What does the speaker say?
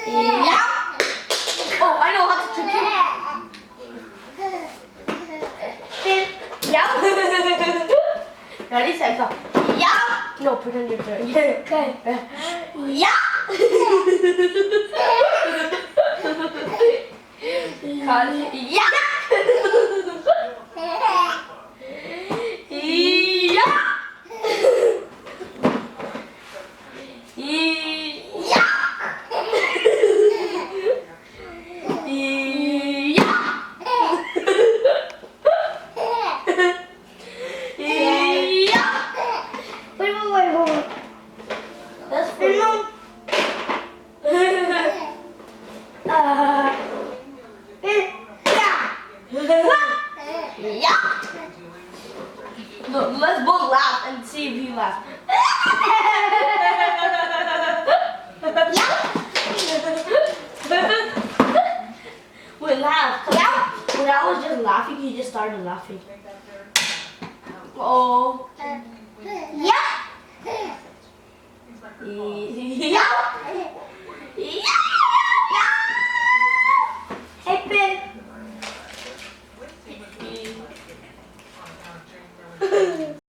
Yeah. Oh, I know how to trick you. Yeah. Ready, set, go. Yeah. No, pretend you're doing it. Okay. Yeah. Yeah. Wait. That's for you. Yeah. No, let's both laugh and see if you laugh. Wait, laugh. When I was just laughing, he just started laughing. Oh.